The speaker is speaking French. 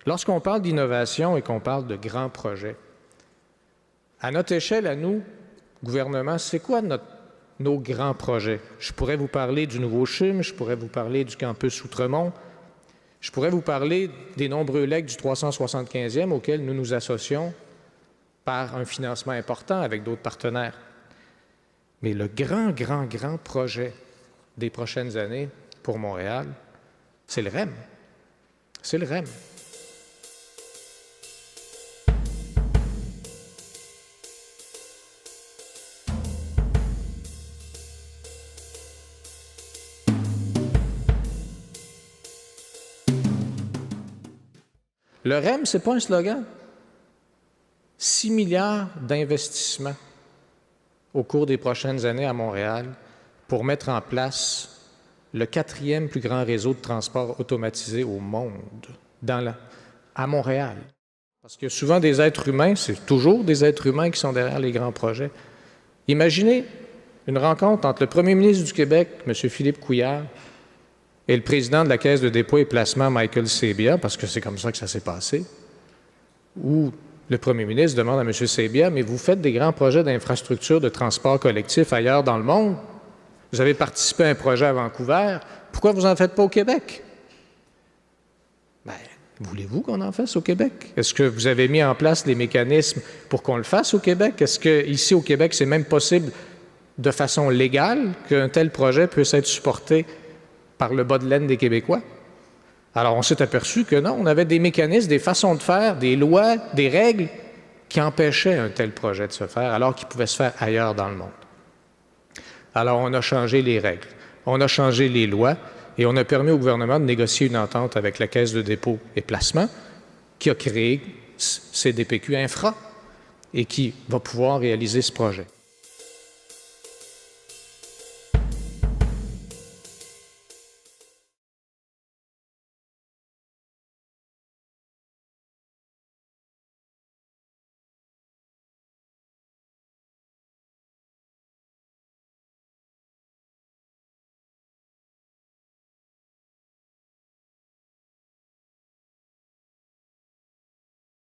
Lorsqu'on parle d'innovation et qu'on parle de grands projets, à notre échelle, à nous, gouvernement, c'est quoi nos grands projets? Je pourrais vous parler du nouveau CHUM, je pourrais vous parler du campus Outremont, je pourrais vous parler des nombreux legs du 375e auxquels nous nous associons par un financement important avec d'autres partenaires. Mais le grand projet des prochaines années pour Montréal, c'est le REM. C'est le REM. Le REM, ce n'est pas un slogan. 6 milliards d'investissements au cours des prochaines années à Montréal pour mettre en place le 4e plus grand réseau de transport automatisé au monde, à Montréal. Parce qu'il y a souvent des êtres humains, c'est toujours des êtres humains qui sont derrière les grands projets. Imaginez une rencontre entre le premier ministre du Québec, M. Philippe Couillard, et le président de la Caisse de dépôt et placement, Michael Sabia, parce que c'est comme ça que ça s'est passé, où le premier ministre demande à M. Sabia, mais vous faites des grands projets d'infrastructure de transport collectif ailleurs dans le monde. Vous avez participé à un projet à Vancouver. Pourquoi vous n'en faites pas au Québec? Bien, voulez-vous qu'on en fasse au Québec? Est-ce que vous avez mis en place les mécanismes pour qu'on le fasse au Québec? Est-ce qu'ici au Québec, c'est même possible de façon légale qu'un tel projet puisse être supporté par le bas de laine des Québécois? Alors, on s'est aperçu que non, on avait des mécanismes, des façons de faire, des lois, des règles qui empêchaient un tel projet de se faire, alors qu'il pouvait se faire ailleurs dans le monde. Alors, on a changé les règles, on a changé les lois et on a permis au gouvernement de négocier une entente avec la Caisse de dépôt et placement qui a créé CDPQ Infra et qui va pouvoir réaliser ce projet.